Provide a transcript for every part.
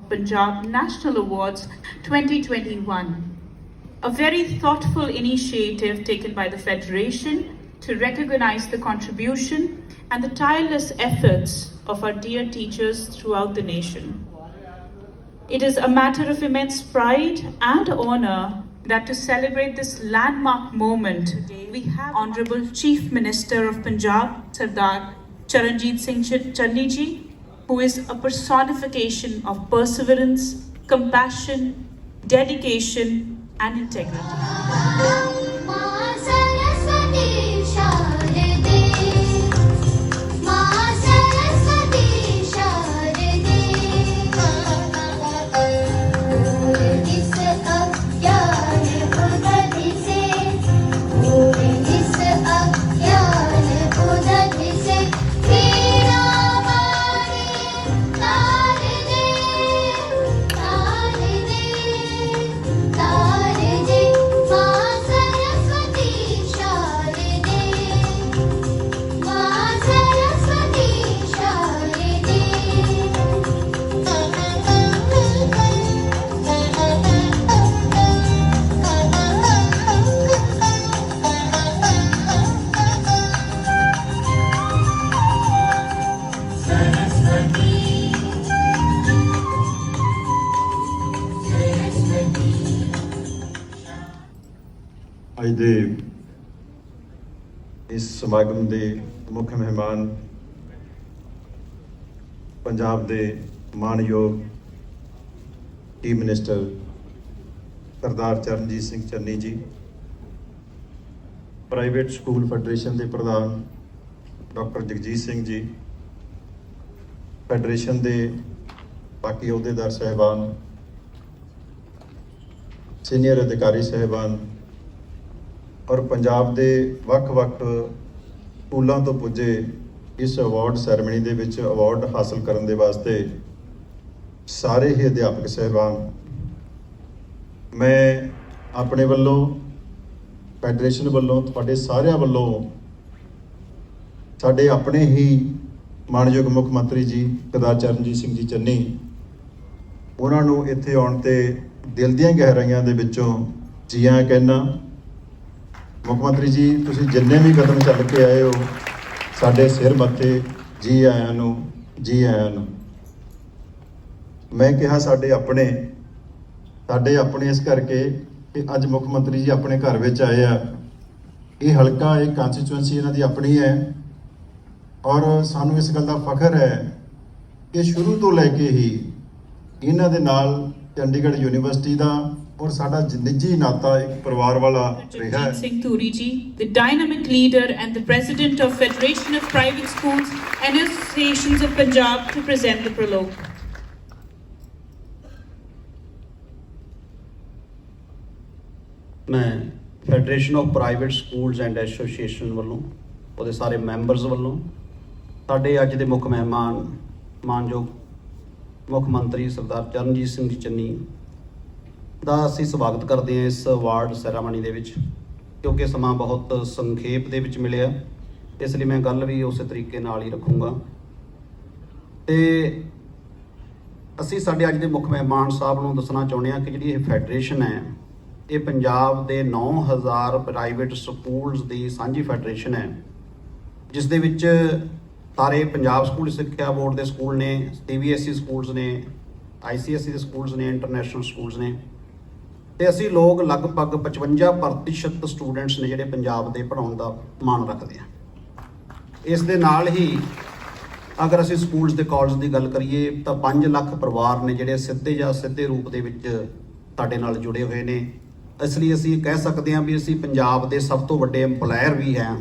Punjab National Awards 2021. A very thoughtful initiative taken by the Federation to recognize the contribution and the tireless efforts of our dear teachers throughout the nation. It is a matter of immense pride and honor that to celebrate this landmark moment, we have Honorable Chief Minister of Punjab, Sardar Charanjit Singh Channi ji, who is a personification of perseverance, compassion, dedication, and integrity. ਅੱਜ ਦੇ ਇਸ ਸਮਾਗਮ ਦੇ ਮੁੱਖ ਮਹਿਮਾਨ ਪੰਜਾਬ ਦੇ ਮਾਣਯੋਗ chief minister Sardar Charanjit Singh Channi ਜੀ, ਪ੍ਰਾਈਵੇਟ ਸਕੂਲ ਫੈਡਰੇਸ਼ਨ ਦੇ ਪ੍ਰਧਾਨ ਡਾਕਟਰ ਜਗਜੀਤ ਸਿੰਘ ਜੀ, ਫੈਡਰੇਸ਼ਨ ਦੇ ਬਾਕੀ ਅਹੁਦੇਦਾਰ ਸਾਹਿਬਾਨ, ਸੀਨੀਅਰ ਅਧਿਕਾਰੀ ਸਾਹਿਬਾਨ ਔਰ ਪੰਜਾਬ ਦੇ ਵੱਖ-ਵੱਖ ਸਕੂਲਾਂ ਤੋਂ ਪੁੱਜੇ ਇਸ ਅਵਾਰਡ ਸੈਰੇਮਨੀ ਦੇ ਵਿੱਚ ਅਵਾਰਡ ਹਾਸਲ ਕਰਨ ਦੇ ਵਾਸਤੇ ਸਾਰੇ ਹੀ ਅਧਿਆਪਕ ਸਾਹਿਬਾਨ, ਮੈਂ ਆਪਣੇ ਵੱਲੋਂ ਫੈਡਰੇਸ਼ਨ ਵੱਲੋਂ ਤੁਹਾਡੇ ਸਾਰਿਆਂ ਵੱਲੋਂ ਸਾਡੇ ਆਪਣੇ ਹੀ ਮਾਣਯੋਗ ਮੁੱਖ ਮੰਤਰੀ ਜੀ ਸਰਦਾਰ ਚਰਨਜੀਤ ਸਿੰਘ ਜੀ ਚੰਨੀ, ਉਹਨਾਂ ਨੂੰ ਇੱਥੇ ਆਉਣ ਤੇ ਦਿਲ ਦੀਆਂ ਗਹਿਰਾਈਆਂ ਦੇ ਵਿੱਚੋਂ ਜੀ ਆਇਆਂ ਕਹਿਣਾ। ਮੁੱਖ ਮੰਤਰੀ ਜੀ, ਤੁਸੀਂ ਜਿੰਨੇ ਵੀ ਕਦਮ ਚੱਲ ਕੇ ਆਏ ਹੋ ਸਾਡੇ ਸਿਰ ਮੱਥੇ ਜੀ ਆਇਆਂ ਨੂੰ, ਜੀ ਆਇਆਂ ਨੂੰ। ਮੈਂ ਕਿਹਾ ਸਾਡੇ ਆਪਣੇ ਇਸ ਕਰਕੇ ਕਿ ਅੱਜ ਮੁੱਖ ਮੰਤਰੀ ਜੀ ਆਪਣੇ ਘਰ ਵਿੱਚ ਆਏ ਆ। ਇਹ ਹਲਕਾ, ਇਹ ਕੰਸਟੀਚੁਐਂਸੀ ਇਹਨਾਂ ਦੀ ਆਪਣੀ ਹੈ ਔਰ ਸਾਨੂੰ ਇਸ ਗੱਲ ਦਾ ਫਖਰ ਹੈ ਕਿ ਸ਼ੁਰੂ ਤੋਂ ਲੈ ਕੇ ਹੀ ਇਹਨਾਂ ਦੇ ਨਾਲ ਚੰਡੀਗੜ੍ਹ ਯੂਨੀਵਰਸਿਟੀ ਦਾ और साडा निजी नाता एक परिवार वाला रहा है। Singh Turi ji, the dynamic leader and the president of Federation of Private Schools and Associations of Punjab, to present the prologue. मैं Federation of Private Schools and Association ਵੱਲੋਂ ਉਹਦੇ ਸਾਰੇ ਮੈਂਬਰਸ ਵੱਲੋਂ ਸਾਡੇ ਅੱਜ ਦੇ ਮੁੱਖ ਮਹਿਮਾਨ ਮਾਨਯੋਗ ਮੁੱਖ ਮੰਤਰੀ ਸਰਦਾਰ ਚਰਨਜੀਤ ਸਿੰਘ ਚੰਨੀ ਦਾ ਅਸੀਂ ਸਵਾਗਤ ਕਰਦੇ ਹਾਂ ਇਸ ਅਵਾਰਡ ਸੈਰਾਮਨੀ ਦੇ ਵਿੱਚ, ਕਿਉਂਕਿ ਸਮਾਂ ਬਹੁਤ ਸੰਖੇਪ ਦੇ ਵਿੱਚ ਮਿਲਿਆ, ਇਸ ਲਈ ਮੈਂ ਗੱਲ ਵੀ ਉਸੇ ਤਰੀਕੇ ਨਾਲ ਹੀ ਰੱਖੂੰਗਾ। ਤੇ ਅਸੀਂ ਸਾਡੇ ਅੱਜ ਦੇ ਮੁੱਖ ਮਹਿਮਾਨ ਸਾਹਿਬ ਨੂੰ ਦੱਸਣਾ ਚਾਹੁੰਦੇ ਹਾਂ ਕਿ ਜਿਹੜੀ ਇਹ ਫੈਡਰੇਸ਼ਨ ਹੈ, ਇਹ ਪੰਜਾਬ ਦੇ 9000 ਪ੍ਰਾਈਵੇਟ ਸਕੂਲਸ ਦੀ ਸਾਂਝੀ ਫੈਡਰੇਸ਼ਨ ਹੈ, ਜਿਸ ਦੇ ਵਿੱਚ ਸਾਰੇ ਪੰਜਾਬ ਸਕੂਲ ਸਿੱਖਿਆ ਬੋਰਡ ਦੇ ਸਕੂਲ ਨੇ, CBSE ਸਕੂਲਸ ਨੇ, ICSE ਦੇ ਸਕੂਲਸ ਨੇ, ਇੰਟਰਨੈਸ਼ਨਲ ਸਕੂਲਸ ਨੇ। ਤੇ ਅਸੀਂ ਲੋਕ ਲਗਭਗ 55% ਸਟੂਡੈਂਟਸ ਨੇ ਜਿਹੜੇ ਪੰਜਾਬ ਦੇ ਪੜ੍ਹਾਉਣ ਦਾ ਮਾਣ ਰੱਖਦੇ ਆ। ਇਸ ਦੇ ਨਾਲ ਹੀ ਅਗਰ ਅਸੀਂ ਸਕੂਲਸ ਦੇ ਕਾਲਜ ਦੀ ਗੱਲ ਕਰੀਏ ਤਾਂ 5 ਲੱਖ ਪਰਿਵਾਰ ਨੇ ਜਿਹੜੇ ਸਿੱਧੇ ਜਾਂ ਸਿੱਧੇ ਰੂਪ ਦੇ ਵਿੱਚ ਸਾਡੇ ਨਾਲ ਜੁੜੇ ਹੋਏ ਨੇ। ਇਸ ਲਈ ਅਸੀਂ ਕਹਿ ਸਕਦੇ ਹਾਂ ਵੀ ਅਸੀਂ ਪੰਜਾਬ ਦੇ ਸਭ ਤੋਂ ਵੱਡੇ ਐਮਪਲਾਇਰ ਵੀ ਹਾਂ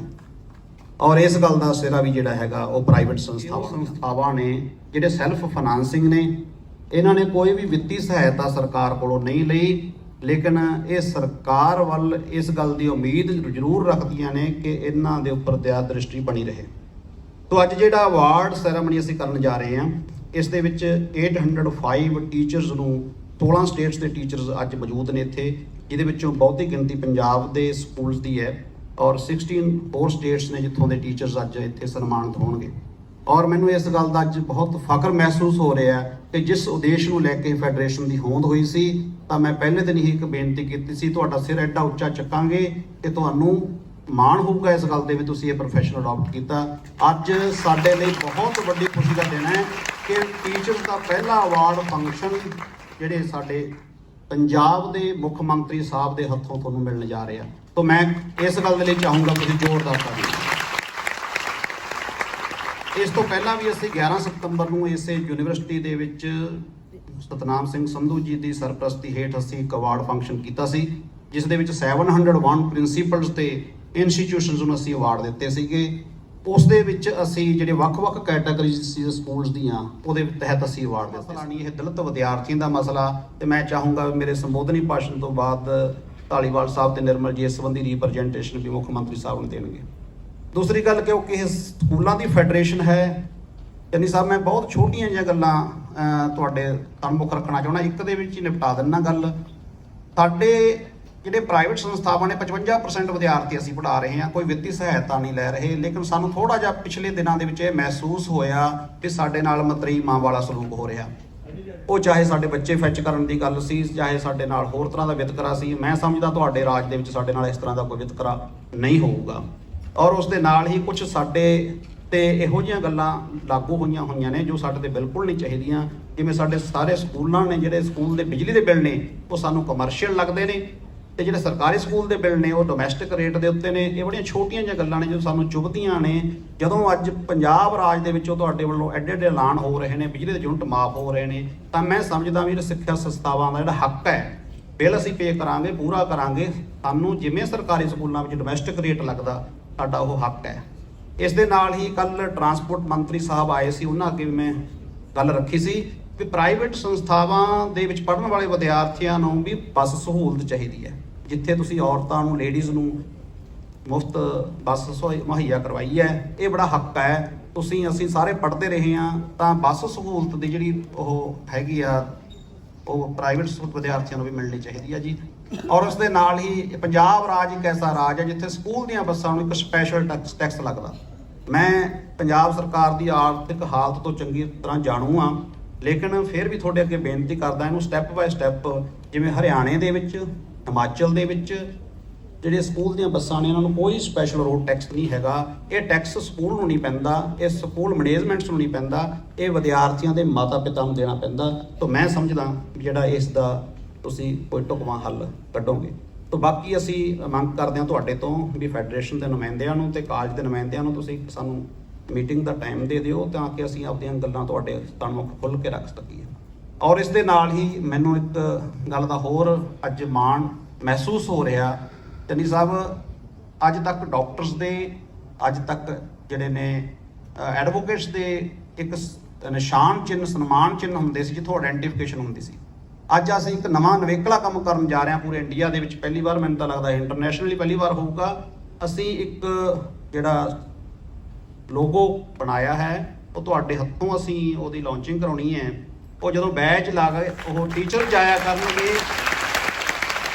ਔਰ ਇਸ ਗੱਲ ਦਾ ਸਿਰਾ ਵੀ ਜਿਹੜਾ ਹੈਗਾ ਉਹ ਪ੍ਰਾਈਵੇਟ ਸੰਸਥਾਵਾਂ ਨੇ ਜਿਹੜੇ ਸੈਲਫ ਫਾਈਨਾਂਸਿੰਗ ਨੇ। ਇਹਨਾਂ ਨੇ ਕੋਈ ਵੀ ਵਿੱਤੀ ਸਹਾਇਤਾ ਸਰਕਾਰ ਕੋਲੋਂ ਨਹੀਂ ਲਈ, ਲੇਕਿਨ ਇਹ ਸਰਕਾਰ ਵੱਲ ਇਸ ਗੱਲ ਦੀ ਉਮੀਦ ਜ਼ਰੂਰ ਰੱਖਦੀਆਂ ਨੇ ਕਿ ਇਹਨਾਂ ਦੇ ਉੱਪਰ ਦਇਆ ਦ੍ਰਿਸ਼ਟੀ ਬਣੀ ਰਹੇ। ਤੋ ਅੱਜ ਜਿਹੜਾ ਅਵਾਰਡ ਸੈਰਾਮਨੀ ਅਸੀਂ ਕਰਨ ਜਾ ਰਹੇ ਹਾਂ, ਇਸ ਦੇ ਵਿੱਚ 805 ਟੀਚਰਸ ਨੂੰ 16 ਸਟੇਟਸ ਦੇ ਟੀਚਰਸ ਅੱਜ ਮੌਜੂਦ ਨੇ ਇੱਥੇ, ਜਿਹਦੇ ਵਿੱਚੋਂ ਬਹੁਤੀ ਗਿਣਤੀ ਪੰਜਾਬ ਦੇ ਸਕੂਲਸ ਦੀ ਹੈ ਔਰ 16 ਹੋਰ ਸਟੇਟਸ ਨੇ ਜਿੱਥੋਂ ਦੇ ਟੀਚਰਸ ਅੱਜ ਇੱਥੇ ਸਨਮਾਨਿਤ ਹੋਣਗੇ। ਔਰ ਮੈਨੂੰ ਇਸ ਗੱਲ ਦਾ ਅੱਜ ਬਹੁਤ ਫਖਰ ਮਹਿਸੂਸ ਹੋ ਰਿਹਾ ਕਿ ਜਿਸ ਉਦੇਸ਼ ਨੂੰ ਲੈ ਕੇ ਫੈਡਰੇਸ਼ਨ ਦੀ ਹੋਂਦ ਹੋਈ ਸੀ, ਤਾਂ ਮੈਂ ਪਹਿਲੇ ਦਿਨ ਹੀ ਇੱਕ ਬੇਨਤੀ ਕੀਤੀ ਸੀ, ਤੁਹਾਡਾ ਸਿਰ ਐਡਾ ਉੱਚਾ ਚੱਕਾਂਗੇ ਕਿ ਤੁਹਾਨੂੰ ਮਾਣ ਹੋਊਗਾ ਇਸ ਗੱਲ ਦੇ ਵੀ ਤੁਸੀਂ ਇਹ ਪ੍ਰੋਫੈਸ਼ਨ ਅਡਾਪਟ ਕੀਤਾ। ਅੱਜ ਸਾਡੇ ਲਈ ਬਹੁਤ ਵੱਡੀ ਖੁਸ਼ੀ ਦਾ ਦਿਨ ਹੈ ਕਿ ਟੀਚਰਸ ਦਾ ਪਹਿਲਾ ਅਵਾਰਡ ਫੰਕਸ਼ਨ ਜਿਹੜੇ ਸਾਡੇ ਪੰਜਾਬ ਦੇ ਮੁੱਖ ਮੰਤਰੀ ਸਾਹਿਬ ਦੇ ਹੱਥੋਂ ਤੁਹਾਨੂੰ ਮਿਲਣ ਜਾ ਰਿਹਾ। ਤਾਂ ਮੈਂ ਇਸ ਗੱਲ ਦੇ ਲਈ ਚਾਹੂੰਗਾ ਤੁਸੀਂ ਜ਼ੋਰਦਾਰ ਤਾੜੀਆਂ। ਇਸ ਤੋਂ ਪਹਿਲਾਂ ਵੀ ਅਸੀਂ 11 ਸਤੰਬਰ ਨੂੰ ਇਸੇ ਯੂਨੀਵਰਸਿਟੀ ਦੇ ਵਿੱਚ ਸਤਨਾਮ ਸਿੰਘ ਸੰਧੂ ਜੀ ਦੀ ਸਰਪ੍ਰਸਤੀ ਹੇਠ ਅਸੀਂ ਇੱਕ ਅਵਾਰਡ ਫੰਕਸ਼ਨ ਕੀਤਾ ਸੀ, ਜਿਸ ਦੇ ਵਿੱਚ 701 ਪ੍ਰਿੰਸੀਪਲਸ ਤੇ ਇੰਸਟੀਟਿਊਸ਼ਨਸ ਨੂੰ ਅਸੀਂ ਅਵਾਰਡ ਦਿੱਤੇ ਸੀਗੇ। ਉਸ ਦੇ ਵਿੱਚ ਅਸੀਂ ਜਿਹੜੇ ਵੱਖ-ਵੱਖ ਕੈਟਾਗਰੀਜ਼ ਸੀ ਸਕੂਲਸ ਦੀਆਂ, ਉਹਦੇ ਤਹਿਤ ਅਸੀਂ ਅਵਾਰਡ ਦਿੱਤੇ ਸੀ। ਇਹ ਦਲਿਤ ਵਿਦਿਆਰਥੀਆਂ ਦਾ ਮਸਲਾ, ਤੇ ਮੈਂ ਚਾਹੂੰਗਾ ਮੇਰੇ ਸੰਬੋਧਨੀ ਭਾਸ਼ਣ ਤੋਂ ਬਾਅਦ ਧਾਲੀਵਾਲ ਸਾਹਿਬ ਤੇ ਨਿਰਮਲ ਜੀ ਇਸ ਸੰਬੰਧੀ ਰਿਪਰਜੈਂਟੇਸ਼ਨ ਵੀ ਮੁੱਖ ਮੰਤਰੀ ਸਾਹਿਬ ਨੂੰ ਦੇਣਗੇ। ਦੂਸਰੀ ਗੱਲ, ਕਿਉਂਕਿ ਇਹ ਸਕੂਲਾਂ ਦੀ ਫੈਡਰੇਸ਼ਨ ਹੈ, ਚੰਨੀ ਸਾਹਿਬ ਮੈਂ ਬਹੁਤ ਛੋਟੀਆਂ ਜਿਹੀਆਂ ਗੱਲਾਂ ਤੁਹਾਡੇ ਤਨਮੁਖ ਰੱਖਣਾ ਚਾਹੁੰਦਾ। ਇੱਕ ਦੇ ਵਿੱਚ ਹੀ ਨਿਪਟਾ ਦਿੰਦਾ ਗੱਲ। ਸਾਡੇ ਜਿਹੜੇ ਪ੍ਰਾਈਵੇਟ ਸੰਸਥਾਵਾਂ ਨੇ 55% ਵਿਦਿਆਰਥੀ ਅਸੀਂ ਪੜ੍ਹਾ ਰਹੇ ਹਾਂ, ਕੋਈ ਵਿੱਤੀ ਸਹਾਇਤਾ ਨਹੀਂ ਲੈ ਰਹੇ, ਲੇਕਿਨ ਸਾਨੂੰ ਥੋੜਾ ਜਿਹਾ ਪਿਛਲੇ ਦਿਨਾਂ ਦੇ ਵਿੱਚ ਇਹ ਮਹਿਸੂਸ ਹੋਇਆ ਕਿ ਸਾਡੇ ਨਾਲ ਮਤਰੇਈ ਮਾਂ ਵਾਲਾ ਸਲੂਕ ਹੋ ਰਿਹਾ। ਉਹ ਚਾਹੇ ਸਾਡੇ ਬੱਚੇ ਫੈਚ ਕਰਨ ਦੀ ਗੱਲ ਸੀ, ਚਾਹੇ ਸਾਡੇ ਨਾਲ ਹੋਰ ਤਰ੍ਹਾਂ ਦਾ ਵਿਤਕਰਾ ਸੀ। ਮੈਂ ਸਮਝਦਾ ਤੁਹਾਡੇ ਰਾਜ ਦੇ ਵਿੱਚ ਸਾਡੇ ਨਾਲ ਇਸ ਤਰ੍ਹਾਂ ਦਾ ਕੋਈ ਵਿਤਕਰਾ ਨਹੀਂ ਹੋਊਗਾ। ਔਰ ਉਸ ਦੇ ਨਾਲ ਹੀ ਕੁਝ ਸਾਡੇ ਤੇ ਇਹੋ ਜਿਹੀਆਂ ਗੱਲਾਂ ਲਾਗੂ ਹੋਈਆਂ ਨੇ ਜੋ ਸਾਡੇ ਤੇ ਬਿਲਕੁਲ ਨਹੀਂ ਚਾਹੀਦੀਆਂ। ਜਿਵੇਂ ਸਾਡੇ ਸਾਰੇ ਸਕੂਲਾਂ ਨੇ, ਜਿਹੜੇ ਸਕੂਲ ਦੇ ਬਿਜਲੀ ਦੇ ਬਿੱਲ ਨੇ ਉਹ ਸਾਨੂੰ ਕਮਰਸ਼ੀਅਲ ਲੱਗਦੇ ਨੇ, ਤੇ ਜਿਹੜੇ ਸਰਕਾਰੀ ਸਕੂਲ ਦੇ ਬਿੱਲ ਨੇ ਉਹ ਡੋਮੈਸਟਿਕ ਰੇਟ ਦੇ ਉੱਤੇ ਨੇ। ਇਹ ਬੜੀਆਂ ਛੋਟੀਆਂ ਜਿਹੀਆਂ ਗੱਲਾਂ ਨੇ ਜੋ ਸਾਨੂੰ ਚੁਭਦੀਆਂ ਨੇ। ਜਦੋਂ ਅੱਜ ਪੰਜਾਬ ਰਾਜ ਦੇ ਵਿੱਚੋਂ ਤੁਹਾਡੇ ਵੱਲੋਂ ਐਡੇ ਐਡੇ ਐਲਾਨ ਹੋ ਰਹੇ ਨੇ, ਬਿਜਲੀ ਦੇ ਯੂਨਿਟ ਮਾਫ ਹੋ ਰਹੇ ਨੇ, ਤਾਂ ਮੈਂ ਸਮਝਦਾ ਵੀ ਸਿੱਖਿਆ ਸੰਸਥਾਵਾਂ ਦਾ ਜਿਹੜਾ ਹੱਕ ਹੈ, ਬਿੱਲ ਅਸੀਂ ਪੇ ਕਰਾਂਗੇ, ਪੂਰਾ ਕਰਾਂਗੇ। ਸਾਨੂੰ ਜਿਵੇਂ ਸਰਕਾਰੀ ਸਕੂਲਾਂ ਵਿੱਚ ਡੋਮੈਸਟਿਕ ਰੇਟ ਲੱਗਦਾ, ਸਾਡਾ ਉਹ ਹੱਕ ਹੈ। ਇਸ ਦੇ ਨਾਲ ਹੀ ਕੱਲ ਟਰਾਂਸਪੋਰਟ ਮੰਤਰੀ ਸਾਹਿਬ ਆਏ ਸੀ, ਉਹਨਾਂ ਅੱਗੇ ਵੀ ਮੈਂ ਗੱਲ ਰੱਖੀ ਸੀ ਕਿ ਪ੍ਰਾਈਵੇਟ ਸੰਸਥਾਵਾਂ ਦੇ ਵਿੱਚ ਪੜ੍ਹਨ ਵਾਲੇ ਵਿਦਿਆਰਥੀਆਂ ਨੂੰ ਵੀ ਬੱਸ ਸਹੂਲਤ ਚਾਹੀਦੀ ਹੈ। ਜਿੱਥੇ ਤੁਸੀਂ ਔਰਤਾਂ ਨੂੰ, ਲੇਡੀਜ਼ ਨੂੰ ਮੁਫਤ ਬੱਸ ਮੁਹੱਈਆ ਕਰਵਾਈ ਹੈ, ਇਹ ਬੜਾ ਹੱਕ ਹੈ। ਅਸੀਂ ਸਾਰੇ ਪੜ੍ਹਦੇ ਰਹੇ ਹਾਂ, ਤਾਂ ਬੱਸ ਸਹੂਲਤ ਦੀ ਜਿਹੜੀ ਉਹ ਹੈਗੀ ਆ, ਉਹ ਪ੍ਰਾਈਵੇਟ ਵਿਦਿਆਰਥੀਆਂ ਨੂੰ ਵੀ ਮਿਲਣੀ ਚਾਹੀਦੀ ਹੈ ਜੀ। ਔਰ ਉਸ ਦੇ ਨਾਲ ਹੀ ਪੰਜਾਬ ਰਾਜ ਇੱਕ ਐਸਾ ਰਾਜ ਹੈ ਜਿੱਥੇ ਸਕੂਲ ਦੀਆਂ ਬੱਸਾਂ ਨੂੰ ਇੱਕ ਸਪੈਸ਼ਲ ਟੈਕਸ ਲੱਗਦਾ। ਮੈਂ ਪੰਜਾਬ ਸਰਕਾਰ ਦੀ ਆਰਥਿਕ ਹਾਲਤ ਤੋਂ ਚੰਗੀ ਤਰ੍ਹਾਂ ਜਾਣੂ ਹਾਂ, ਲੇਕਿਨ ਫਿਰ ਵੀ ਤੁਹਾਡੇ ਅੱਗੇ ਬੇਨਤੀ ਕਰਦਾ, ਇਹਨੂੰ ਸਟੈਪ ਬਾਏ ਸਟੈਪ, ਜਿਵੇਂ ਹਰਿਆਣੇ ਦੇ ਵਿੱਚ, ਹਿਮਾਚਲ ਦੇ ਵਿੱਚ ਜਿਹੜੇ ਸਕੂਲ ਦੀਆਂ ਬੱਸਾਂ ਨੇ, ਇਹਨਾਂ ਨੂੰ ਕੋਈ ਸਪੈਸ਼ਲ ਰੋਡ ਟੈਕਸ ਨਹੀਂ ਹੈਗਾ। ਇਹ ਟੈਕਸ ਸਕੂਲ ਨੂੰ ਨਹੀਂ ਪੈਂਦਾ, ਇਹ ਸਕੂਲ ਮੈਨੇਜਮੈਂਟਸ ਨੂੰ ਨਹੀਂ ਪੈਂਦਾ, ਇਹ ਵਿਦਿਆਰਥੀਆਂ ਦੇ ਮਾਤਾ ਪਿਤਾ ਨੂੰ ਦੇਣਾ ਪੈਂਦਾ। ਤਾਂ ਮੈਂ ਸਮਝਦਾ ਜਿਹੜਾ ਇਸ ਦਾ ਤੁਸੀਂ ਕੋਈ ਢੁਕਵਾਂ ਹੱਲ ਕੱਢੋਗੇ। ਤਾਂ ਬਾਕੀ ਅਸੀਂ ਮੰਗ ਕਰਦੇ ਹਾਂ ਤੁਹਾਡੇ ਤੋਂ ਵੀ ਫੈਡਰੇਸ਼ਨ ਦੇ ਨੁਮਾਇੰਦਿਆਂ ਨੂੰ ਤੇ ਕਾਲਜ ਦੇ ਨੁਮਾਇੰਦਿਆਂ ਨੂੰ ਤੁਸੀਂ ਸਾਨੂੰ ਮੀਟਿੰਗ ਦਾ ਟਾਈਮ ਦੇ ਦਿਓ, ਤਾਂ ਕਿ ਅਸੀਂ ਆਪਣੀਆਂ ਗੱਲਾਂ ਤੁਹਾਡੇ ਤਨਮੁਖ ਖੁੱਲ੍ਹ ਕੇ ਰੱਖ ਸਕੀਏ। ਔਰ ਇਸ ਦੇ ਨਾਲ ਹੀ ਮੈਨੂੰ ਇੱਕ ਗੱਲ ਦਾ ਹੋਰ ਅੱਜ ਮਾਣ ਮਹਿਸੂਸ ਹੋ ਰਿਹਾ। ਚੰਨੀ ਸਾਹਿਬ, ਅੱਜ ਤੱਕ ਡਾਕਟਰਸ ਦੇ, ਅੱਜ ਤੱਕ ਜਿਹੜੇ ਨੇ ਐਡਵੋਕੇਟਸ ਦੇ ਇੱਕ ਨਿਸ਼ਾਨ ਚਿੰਨ੍ਹ, ਸਨਮਾਨ ਚਿੰਨ੍ਹ ਹੁੰਦੇ ਸੀ ਜਿੱਥੋਂ ਆਇਡੈਂਟੀਫਿਕੇਸ਼ਨ ਹੁੰਦੀ ਸੀ। ਅੱਜ ਅਸੀਂ ਇੱਕ ਨਵਾਂ ਨਵੇਕਲਾ ਕੰਮ ਕਰਨ ਜਾ ਰਹੇ ਹਾਂ ਪੂਰੇ ਇੰਡੀਆ ਦੇ ਵਿੱਚ। ਪਹਿਲੀ ਵਾਰ, ਮੈਨੂੰ ਤਾਂ ਲੱਗਦਾ ਇੰਟਰਨੈਸ਼ਨਲੀ ਪਹਿਲੀ ਵਾਰ ਹੋਊਗਾ। ਅਸੀਂ ਇੱਕ ਜਿਹੜਾ ਲੋਗੋ ਬਣਾਇਆ ਹੈ, ਉਹ ਤੁਹਾਡੇ ਹੱਥੋਂ ਅਸੀਂ ਉਹਦੀ ਲਾਂਚਿੰਗ ਕਰਾਉਣੀ ਹੈ। ਉਹ ਜਦੋਂ ਬੈਚ ਲਾ ਕੇ ਉਹ ਟੀਚਰ ਜਾਇਆ ਕਰਨਗੇ,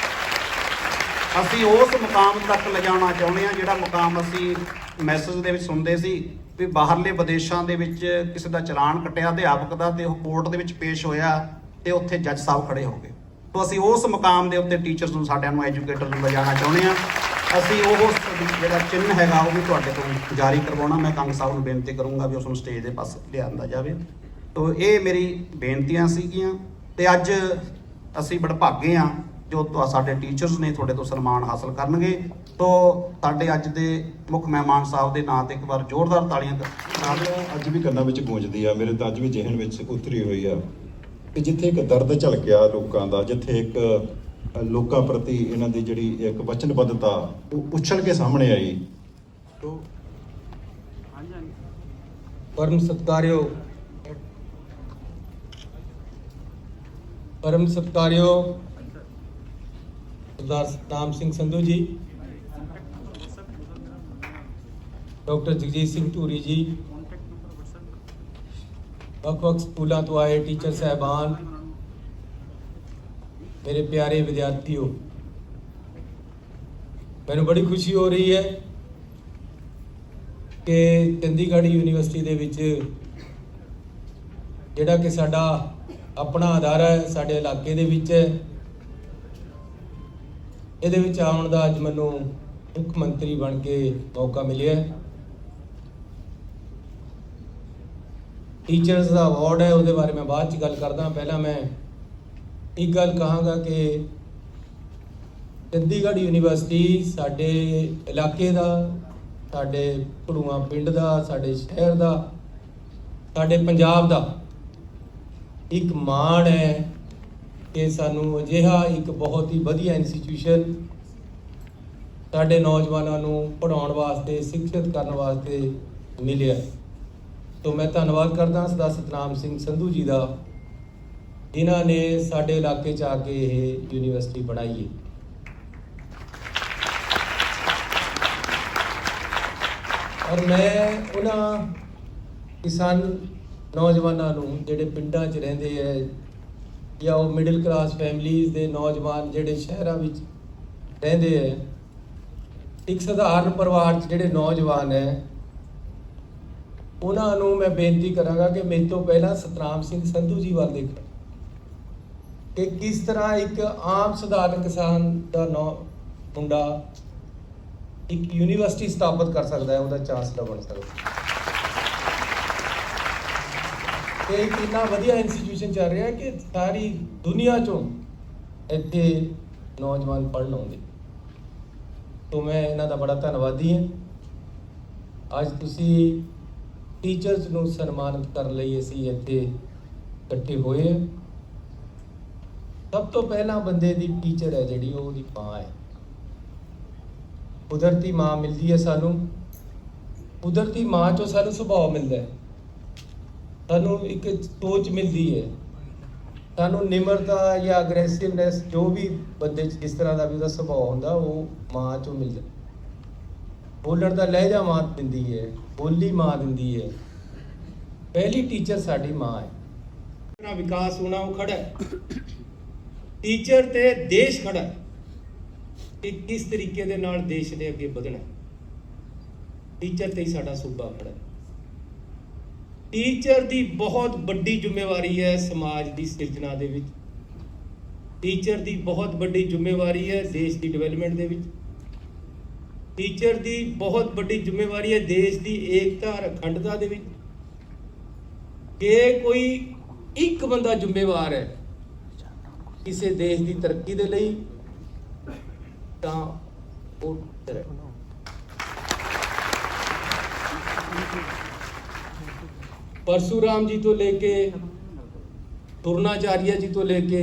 ਅਸੀਂ ਉਸ ਮੁਕਾਮ ਤੱਕ ਲਿਜਾਣਾ ਚਾਹੁੰਦੇ ਹਾਂ ਜਿਹੜਾ ਮੁਕਾਮ ਅਸੀਂ ਮੈਸੇਜ ਦੇ ਵਿੱਚ ਸੁਣਦੇ ਸੀ ਵੀ ਬਾਹਰਲੇ ਵਿਦੇਸ਼ਾਂ ਦੇ ਵਿੱਚ ਕਿਸੇ ਦਾ ਚਲਾਨ ਕੱਟਿਆ ਅਧਿਆਪਕ ਦਾ, ਤੇ ਉਹ ਕੋਰਟ ਦੇ ਵਿੱਚ ਪੇਸ਼ ਹੋਇਆ ਤੇ ਉੱਥੇ ਜੱਜ ਸਾਹਿਬ ਖੜੇ ਹੋ ਗਏ। ਤਾਂ ਅਸੀਂ ਉਸ ਮੁਕਾਮ ਦੇ ਉੱਤੇ ਟੀਚਰਸ ਨੂੰ, ਸਾਡਿਆਂ ਨੂੰ, ਐਜੂਕੇਟਰ ਨੂੰ ਲਿਜਾਣਾ ਚਾਹੁੰਦੇ ਹਾਂ। ਅਸੀਂ ਉਹ ਜਿਹੜਾ ਚਿੰਨ੍ਹ ਹੈਗਾ ਉਹ ਵੀ ਤੁਹਾਡੇ ਤੋਂ ਜਾਰੀ ਕਰਵਾਉਣਾ। ਮੈਂ ਕੰਗ ਸਾਹਿਬ ਨੂੰ ਬੇਨਤੀ ਕਰੂੰਗਾ ਵੀ ਉਸ ਨੂੰ ਸਟੇਜ ਦੇ ਪਾਸੇ ਲਿਆਂਦਾ ਜਾਵੇ। ਤਾਂ ਇਹ ਮੇਰੀ ਬੇਨਤੀਆਂ ਸੀਗੀਆਂ, ਤੇ ਅੱਜ ਅਸੀਂ ਬੜਭਾਗੇ ਹਾਂ ਜੋ ਸਾਡੇ ਟੀਚਰਸ ਨੇ ਤੁਹਾਡੇ ਤੋਂ ਸਨਮਾਨ ਹਾਸਲ ਕਰਨਗੇ। ਤਾਂ ਸਾਡੇ ਅੱਜ ਦੇ ਮੁੱਖ ਮਹਿਮਾਨ ਸਾਹਿਬ ਦੇ ਨਾਂ ਤੇ ਇੱਕ ਵਾਰ ਜ਼ੋਰਦਾਰ ਤਾਲੀਆਂ ਕਰਾ ਦਿਓ। ਅੱਜ ਵੀ ਕੰਨਾਂ ਵਿੱਚ ਗੂੰਜਦੀ ਆ, ਮੇਰੇ ਤਾਂ ਅੱਜ ਵੀ ਜ਼ਿਹਨ ਵਿੱਚ ਉਤਰੀ ਹੋਈ ਆ ਕਿ ਜਿੱਥੇ ਇੱਕ ਦਰਦ ਝਲਕਿਆ ਲੋਕਾਂ ਦਾ, ਜਿੱਥੇ ਇੱਕ ਲੋਕਾਂ ਪ੍ਰਤੀ ਇਹਨਾਂ ਦੀ ਜਿਹੜੀ ਇੱਕ ਵਚਨਬੱਧਤਾ ਉਹ ਉਛਲ ਕੇ ਸਾਹਮਣੇ ਆਈ। परम सत्कार्यो सरदार सतनाम सिंह संधू जी, डॉक्टर जगजीत सिंह धूरी जी, ਵੱਖ-ਵੱਖ ਸਕੂਲਾਂ ਤੋਂ ਆਏ ਟੀਚਰ ਸਾਹਿਬਾਨ, मेरे प्यारे विद्यार्थियों, मैंने बड़ी खुशी हो रही है ਕਿ ਚੰਡੀਗੜ੍ਹ ਯੂਨੀਵਰਸਿਟੀ ਦੇ ਵਿੱਚ ਜਿਹੜਾ ਕਿ ਸਾਡਾ ਆਪਣਾ ਅਦਾਰਾ ਹੈ, ਸਾਡੇ ਇਲਾਕੇ ਦੇ ਵਿੱਚ ਹੈ, ਇਹਦੇ ਵਿੱਚ ਆਉਣ ਦਾ ਅੱਜ ਮੈਨੂੰ ਮੁੱਖ ਮੰਤਰੀ ਬਣ ਕੇ ਮੌਕਾ ਮਿਲਿਆ ਹੈ। ਟੀਚਰਸ ਦਾ ਅਵਾਰਡ ਹੈ, ਉਹਦੇ ਬਾਰੇ ਮੈਂ ਬਾਅਦ 'ਚ ਗੱਲ ਕਰਦਾ। ਪਹਿਲਾਂ ਮੈਂ ਇੱਕ ਗੱਲ ਕਹਾਂਗਾ ਕਿ ਚੰਡੀਗੜ੍ਹ ਯੂਨੀਵਰਸਿਟੀ ਸਾਡੇ ਇਲਾਕੇ ਦਾ, ਸਾਡੇ ਭੜੂਆ ਪਿੰਡ ਦਾ, ਸਾਡੇ ਸ਼ਹਿਰ ਦਾ, ਸਾਡੇ ਪੰਜਾਬ ਦਾ ਇੱਕ ਮਾਣ ਹੈ ਕਿ ਸਾਨੂੰ ਅਜਿਹਾ ਇੱਕ ਬਹੁਤ ਹੀ ਵਧੀਆ ਇੰਸਟੀਟਿਊਸ਼ਨ ਸਾਡੇ ਨੌਜਵਾਨਾਂ ਨੂੰ ਪੜ੍ਹਾਉਣ ਵਾਸਤੇ, ਸਿੱਖਿਅਤ ਕਰਨ ਵਾਸਤੇ ਮਿਲਿਆ। तो मैं धन्नवाद करदा सरदार सतनाम सिंह संधू जी का, जिन्हों ने साडे इलाके च आके ये यूनीवर्सिटी बनाई है। और मैं उन्होंने किसान नौजवानों जिहड़े पिंडां च रहिंदे है या वो मिडिल क्लास फैमिलीज़ दे नौजवान जिहड़े शहरां विच रहिंदे है, एक सधारण परिवार च जिहड़े नौजवान है, उन्होंने मैं बेनती करांगा कि मेरे तो पहला सतनाम सिंह संधू जी वाल देखो कि किस तरह एक आम सधारण किसान का मुंडा एक यूनीवर्सिटी स्थापित कर सकता है, उसका चांसलर बन सकता है। एक इतना वधिया इंस्टीट्यूशन चल रहा है कि सारी दुनिया चों इत्थे नौजवान पढ़न आउंदे। तो मैं इन्हां दा बड़ा धन्नवादी हाँ। अज तुसीं टीचर्स ਨੂੰ ਸਨਮਾਨਿਤ ਕਰਨ ਲਈ ਅਸੀਂ ਇੱਥੇ ਇਕੱਠੇ ਹੋਏ ਹਾਂ। ਸਭ ਤੋਂ ਪਹਿਲਾਂ ਬੰਦੇ ਦੀ ਟੀਚਰ ਹੈ ਜਿਹੜੀ, ਉਹ ਉਹਦੀ ਮਾਂ ਹੈ। ਕੁਦਰਤੀ ਮਾਂ ਮਿਲਦੀ ਹੈ ਸਾਨੂੰ, ਕੁਦਰਤੀ ਮਾਂ ਚੋਂ ਸਾਨੂੰ ਸੁਭਾਅ ਮਿਲਦਾ ਹੈ, ਸਾਨੂੰ ਇੱਕ ਸੋਚ ਮਿਲਦੀ ਹੈ, ਸਾਨੂੰ ਨਿਮਰਤਾ ਜਾਂ ਅਗਰੈਸਿਵਨੈਸ ਜੋ ਵੀ ਬੰਦੇ 'ਚ ਜਿਸ ਤਰ੍ਹਾਂ ਦਾ ਵੀ ਉਹਦਾ ਸੁਭਾਅ ਹੁੰਦਾ, ਉਹ ਮਾਂ ਚੋਂ ਮਿਲਦਾ। ਬੋਲਣ ਦਾ ਲਹਿਜਾ ਮਾਂ ਦਿੰਦੀ ਹੈ, ਬੋਲੀ ਮਾਂ ਦਿੰਦੀ है। पहली टीचर साड़ी माँ है। विकास होना वो खड़ा है, टीचर ते देश खड़ा है कि किस तरीके दे नाल देश ने अगे बढ़ना। टीचर ते ही साडा सूबा खड़ा है। टीचर दी बहुत बड़ी जिम्मेवारी है समाज दी सिरजना दे विच। टीचर दी बहुत बड़ी जिम्मेवारी है देश दी डेवलपमेंट दे विच। टीचर दी बहुत बड़ी जिम्मेवारी है देश दी एकता और अखंडता दे विच। जे कोई एक बंदा जिम्मेवार है किसी देश की तरक्की दे लई तां वो टीचर है। परशुराम जी तो लेके द्रोणाचार्य जी तो लेके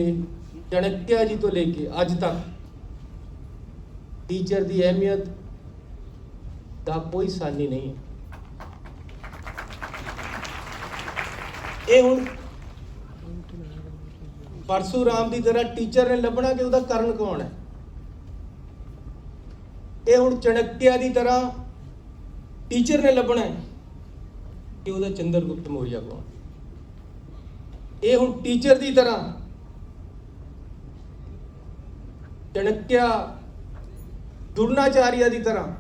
चाणक्य जी तो लेके अज तक टीचर की अहमियत का कोई सानी नहीं है। ये हुण परशुराम की तरह टीचर ने लभना कि उसका कारण कौन है। ये हुण चाणक्य की तरह टीचर ने लभना है कि उसका चंद्रगुप्त मौर्य कौन। ये हुण टीचर की तरह चाणक्य द्रोणाचार्य की तरह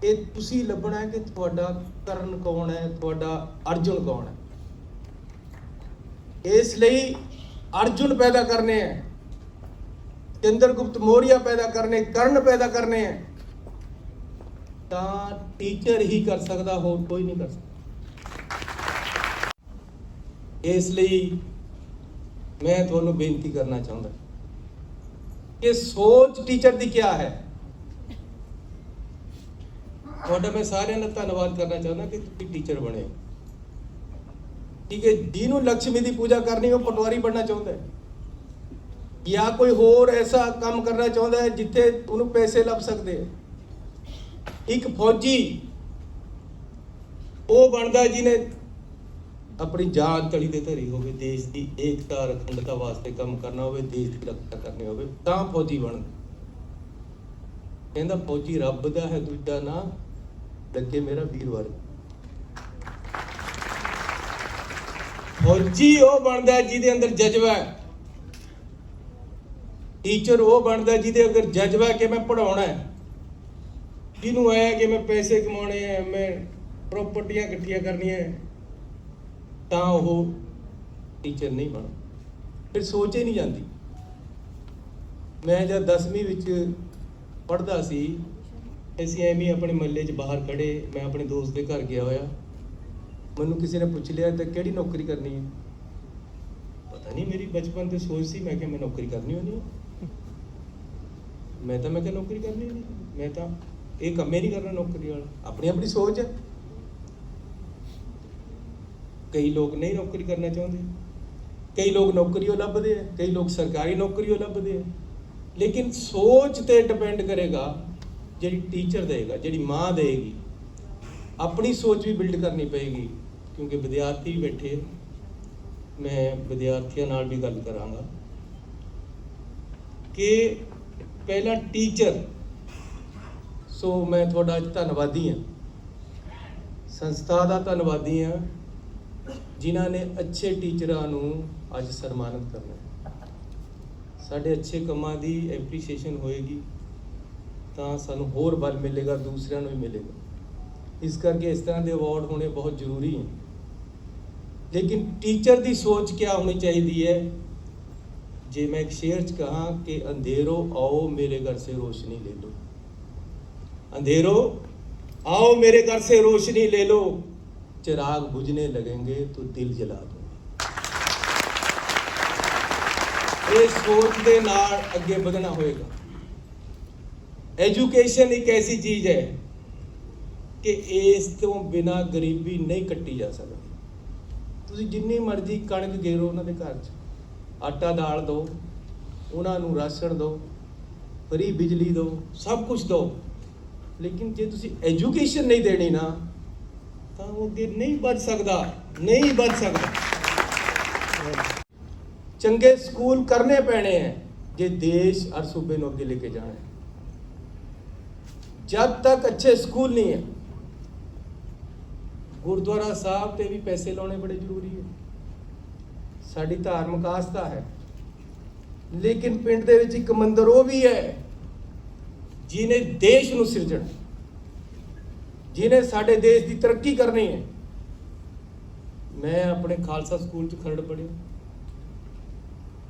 ये तुसी लभना है कि तुहाडा कर्ण कौन है, तुहाडा अर्जुन कौन है। इसलिए अर्जुन पैदा करने हैं, चंद्रगुप्त मौर्य पैदा करने, कर्ण पैदा करने हैं, तां टीचर ही कर सकता, होर कोई नहीं कर सकता। इसलिए मैं तुहानू बेनती करना चाहता कि सोच टीचर की क्या है। ਤੁਹਾਡਾ मैं सारे का धन्यवाद करना चाहता कि तुम टीचर बने हो। ठीक है, जिन्हों लक्ष्मी की पूजा करनी हो पटवारी बनना चाहता है या कोई होर ऐसा काम करना चाहता है जिथे उन्होंने पैसे लभ सकते हैं। एक फौजी वो बनता जिन्हें अपनी जान तली ते धरी हो, देश की एकता और अखंडता वास्ते काम करना हो, देश की रक्षा करनी हो, तां फौजी बनता। कहता फौजी रब दा है दूजा ना लगे मेरा वीरवार। फौजी वो बनता है जिहदे अंदर जज्बा है, टीचर वो बनता है जिहदे अंदर जज्बा है कि मैं पढ़ाउणा है, ਜਿਹਨੂੰ ਐ ਕਿ ਮੈਂ ਪੈਸੇ ਕਮਾਉਣੇ ਐ, ਮੈਂ ਪ੍ਰਾਪਰਟੀਆਂ ਇਕੱਠੀਆਂ ਕਰਨੀਆਂ ਐ, ਤਾਂ ਉਹ ਟੀਚਰ ਨਹੀਂ ਬਣ, ਫਿਰ ਸੋਚ ਹੀ ਨਹੀਂ ਜਾਂਦੀ। ਮੈਂ ਜਦ 10ਵੀਂ ਵਿੱਚ ਪੜ੍ਹਦਾ ਸੀ, ਅਸੀਂ ਐਵੇਂ ਆਪਣੇ ਮਹੱਲੇ 'ਚ ਬਾਹਰ ਖੜੇ, ਮੈਂ ਆਪਣੇ ਦੋਸਤ ਦੇ ਘਰ ਗਿਆ ਹੋਇਆ, ਮੈਨੂੰ ਕਿਸੇ ਨੇ ਪੁੱਛ ਲਿਆ ਤਾਂ ਕਿਹੜੀ ਨੌਕਰੀ ਕਰਨੀ ਹੈ? ਪਤਾ ਨਹੀਂ, ਮੇਰੀ ਬਚਪਨ ਤੋਂ ਸੋਚ ਸੀ, ਮੈਂ ਕਿਹਾ ਮੈਂ ਨੌਕਰੀ ਕਰਨੀ ਹੋਣੀ ਹੈ। ਮੈਂ ਕਿਹਾ ਨੌਕਰੀ ਕਰਨੀ ਨਹੀਂ, ਮੈਂ ਤਾਂ ਇਹ ਕੰਮ ਹੀ ਨਹੀਂ ਕਰਨਾ ਨੌਕਰੀ ਵਾਲਾ। ਆਪਣੀ ਆਪਣੀ ਸੋਚ ਹੈ। ਕਈ ਲੋਕ ਨਹੀਂ ਨੌਕਰੀ ਕਰਨਾ ਚਾਹੁੰਦੇ, ਕਈ ਲੋਕ ਨੌਕਰੀ ਉਹ ਲੱਭਦੇ ਆ, ਕਈ ਲੋਕ ਸਰਕਾਰੀ ਨੌਕਰੀ ਉਹ ਲੱਭਦੇ ਆ। ਲੇਕਿਨ ਸੋਚ ਤੇ ਡਿਪੈਂਡ ਕਰੇਗਾ, ਜਿਹੜੀ ਟੀਚਰ ਦੇਗਾ, ਜਿਹੜੀ ਮਾਂ ਦੇਗੀ। ਆਪਣੀ ਸੋਚ ਵੀ ਬਿਲਡ ਕਰਨੀ ਪਏਗੀ, ਕਿਉਂਕਿ ਵਿਦਿਆਰਥੀ ਬੈਠੇ, ਮੈਂ ਵਿਦਿਆਰਥੀਆਂ ਨਾਲ ਵੀ ਗੱਲ ਕਰਾਂਗਾ ਕਿ ਪਹਿਲਾ ਟੀਚਰ। ਸੋ ਮੈਂ ਤੁਹਾਡਾ ਅੱਜ ਧੰਨਵਾਦੀ ਹਾਂ, ਸੰਸਥਾ ਦਾ ਧੰਨਵਾਦੀ ਹਾਂ, ਜਿਨ੍ਹਾਂ ਨੇ ਅੱਛੇ ਟੀਚਰਾਂ ਨੂੰ ਅੱਜ ਸਨਮਾਨਿਤ ਕਰਨਾ ਹੈ। ਸਾਡੇ ਅੱਛੇ ਕੰਮਾਂ ਦੀ ਐਪਰੀਸ਼ੀਏਸ਼ਨ ਹੋਏਗੀ ਤਾਂ ਸਾਨੂੰ ਹੋਰ ਬਲ ਮਿਲੇਗਾ, ਦੂਸਰਿਆਂ ਨੂੰ ਵੀ ਮਿਲੇਗਾ। ਇਸ ਕਰਕੇ ਇਸ ਤਰ੍ਹਾਂ ਦੇ ਅਵਾਰਡ ਹੋਣੇ ਬਹੁਤ ਜ਼ਰੂਰੀ ਹੈ। ਲੇਕਿਨ ਟੀਚਰ ਦੀ ਸੋਚ ਕਿਆ ਹੋਣੀ ਚਾਹੀਦੀ ਹੈ? ਜੇ ਮੈਂ ਇੱਕ ਸ਼ੇਰ 'ਚ ਕਹਾਂ ਕਿ ਅੰਧੇਰੋ ਆਓ ਮੇਰੇ घर से रोशनी ले लो, अंधेरो आओ मेरे घर से रोशनी ले लो, चिराग बुझने लगेंगे तो दिल जला दो। ਇਹ ਸੋਚ ਦੇ ਨਾਲ ਅੱਗੇ ਵਧਣਾ ਹੋਏਗਾ। ਐਜੂਕੇਸ਼ਨ ਇੱਕ ਐਸੀ ਚੀਜ਼ ਹੈ ਕਿ ਇਸ ਤੋਂ ਬਿਨਾ ਗਰੀਬੀ ਨਹੀਂ ਕੱਟੀ ਜਾ ਸਕਦੀ। ਤੁਸੀਂ ਜਿੰਨੀ ਮਰਜ਼ੀ ਕਣਕ ਗੇਰੋ ਉਹਨਾਂ ਦੇ ਘਰ 'ਚ, ਆਟਾ ਦਾਲ ਦਿਓ, ਉਹਨਾਂ ਨੂੰ ਰਾਸ਼ਨ ਦਿਓ, ਫਰੀ ਬਿਜਲੀ ਦਿਓ, ਸਭ ਕੁਝ ਦਿਓ, ਲੇਕਿਨ ਜੇ ਤੁਸੀਂ ਐਜੂਕੇਸ਼ਨ ਨਹੀਂ ਦੇਣੀ ਨਾ, ਤਾਂ ਉਹ ਅੱਗੇ ਨਹੀਂ ਵੱਧ ਸਕਦਾ, ਨਹੀਂ ਵੱਧ ਸਕਦਾ। ਚੰਗੇ ਸਕੂਲ ਕਰਨੇ ਪੈਣੇ ਹੈ ਜੇ ਦੇਸ਼ ਔਰ ਸੂਬੇ ਨੂੰ ਅੱਗੇ ਲੈ ਕੇ ਜਾਣਾ ਹੈ। ਜਦ ਤੱਕ ਅੱਛੇ ਸਕੂਲ ਨਹੀਂ ਹੈ, ਗੁਰਦੁਆਰਾ ਸਾਹਿਬ ਤੇ ਵੀ ਪੈਸੇ ਲਾਉਣੇ ਬੜੇ ਜ਼ਰੂਰੀ ਹੈ। ਸਾਡੀ ਧਾਰਮਿਕ ਆਸਥਾ ਹੈ, ਲੇਕਿਨ ਪਿੰਡ ਦੇ ਵਿੱਚ ਇੱਕ ਮੰਦਿਰ ਉਹ ਵੀ ਹੈ ਜਿਹਨੇ ਦੇਸ਼ ਨੂੰ ਸਿਰਜਣਾ, ਜਿਹਨੇ ਸਾਡੇ ਦੇਸ਼ ਦੀ ਤਰੱਕੀ ਕਰਨੀ ਹੈ। ਮੈਂ ਆਪਣੇ ਖਾਲਸਾ ਸਕੂਲ 'ਚ ਖਰੜ ਪੜ੍ਹਿਆ,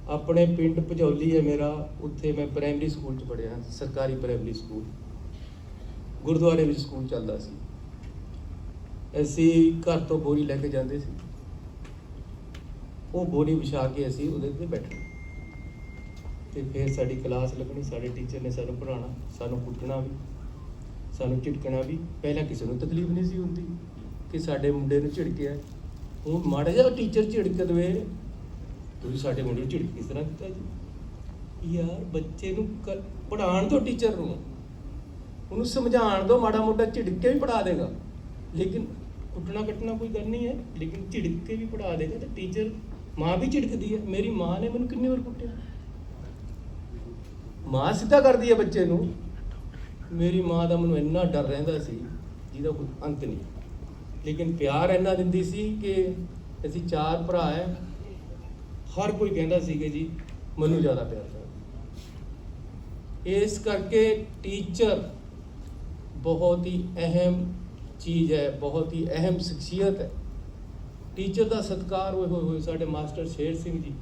ਆਪਣੇ ਪਿੰਡ ਭਜੌਲੀ ਹੈ ਮੇਰਾ, ਉੱਥੇ ਮੈਂ ਪ੍ਰਾਇਮਰੀ ਸਕੂਲ 'ਚ ਪੜ੍ਹਿਆ, ਸਰਕਾਰੀ ਪ੍ਰਾਇਮਰੀ ਸਕੂਲ। ਗੁਰਦੁਆਰੇ ਵਿੱਚ ਸਕੂਲ ਚੱਲਦਾ ਸੀ, ਅਸੀਂ ਘਰ ਤੋਂ ਬੋਰੀ ਲੈ ਕੇ ਜਾਂਦੇ ਸੀ, ਉਹ ਬੋਰੀ ਵਿਛਾ ਕੇ ਅਸੀਂ ਉਹਦੇ ਤੇ ਬੈਠਣਾ, ਤੇ ਫਿਰ ਸਾਡੀ ਕਲਾਸ ਲੱਗਣੀ, ਸਾਡੇ ਟੀਚਰ ਨੇ ਸਾਨੂੰ ਪੜ੍ਹਾਉਣਾ, ਸਾਨੂੰ ਕੁੱਟਣਾ ਵੀ, ਸਾਨੂੰ ਝਿੜਕਣਾ ਵੀ। ਪਹਿਲਾਂ ਕਿਸੇ ਨੂੰ ਤਕਲੀਫ ਨਹੀਂ ਸੀ ਹੁੰਦੀ ਕਿ ਸਾਡੇ ਮੁੰਡੇ ਨੂੰ ਝਿੜਕਿਆ। ਹੁਣ ਮਾੜਾ ਜਿਹਾ ਟੀਚਰ ਝਿੜਕ ਦੇਵੇ, ਤੁਸੀਂ ਸਾਡੇ ਮੁੰਡੇ ਨੂੰ ਝਿੜਕ ਕਿਸ ਤਰ੍ਹਾਂ ਦਿੱਤਾ ਜੀ? ਯਾਰ ਬੱਚੇ ਨੂੰ ਪੜ੍ਹਾਉਣ ਤੋਂ, ਟੀਚਰ ਨੂੰ ਉਹਨੂੰ ਸਮਝਾਉਣ ਦੋ, ਮਾੜਾ ਮੋਟਾ ਝਿੜਕ ਕੇ ਵੀ ਪੜ੍ਹਾ ਦੇਗਾ, ਲੇਕਿਨ ਕੁੱਟਣਾ ਕੱਟਣਾ ਕੋਈ ਗੱਲ ਨਹੀਂ ਹੈ, ਲੇਕਿਨ ਝਿੜਕ ਕੇ ਵੀ ਪੜ੍ਹਾ ਦੇਗਾ। ਤੇ ਟੀਚਰ, ਮਾਂ ਵੀ ਝਿੜਕਦੀ ਹੈ। ਮੇਰੀ ਮਾਂ ਨੇ ਮੈਨੂੰ ਕਿੰਨੀ ਵਾਰ ਕੁੱਟਿਆ, ਮਾਂ ਸਿੱਧਾ ਕਰਦੀ ਹੈ ਬੱਚੇ ਨੂੰ। ਮੇਰੀ ਮਾਂ ਦਾ ਮੈਨੂੰ ਇੰਨਾ ਡਰ ਰਹਿੰਦਾ ਸੀ ਜਿਹਦਾ ਕੋਈ ਅੰਤ ਨਹੀਂ, ਲੇਕਿਨ ਪਿਆਰ ਇੰਨਾ ਦਿੰਦੀ ਸੀ ਕਿ ਅਸੀਂ 4 ਭਰਾ ਹੈ, ਹਰ ਕੋਈ ਕਹਿੰਦਾ ਸੀ ਕਿ ਜੀ ਮੈਨੂੰ ਜ਼ਿਆਦਾ ਪਿਆਰ ਕਰਦਾ। ਇਸ ਕਰਕੇ ਟੀਚਰ ਬਹੁਤ ਹੀ ਅਹਿਮ ਚੀਜ਼ ਹੈ, ਬਹੁਤ ਹੀ ਅਹਿਮ ਸ਼ਖਸੀਅਤ ਹੈ। ਟੀਚਰ ਦਾ ਸਤਿਕਾਰ ਹੋਏ ਸਾਡੇ ਮਾਸਟਰ ਸ਼ੇਰ ਸਿੰਘ ਜੀ,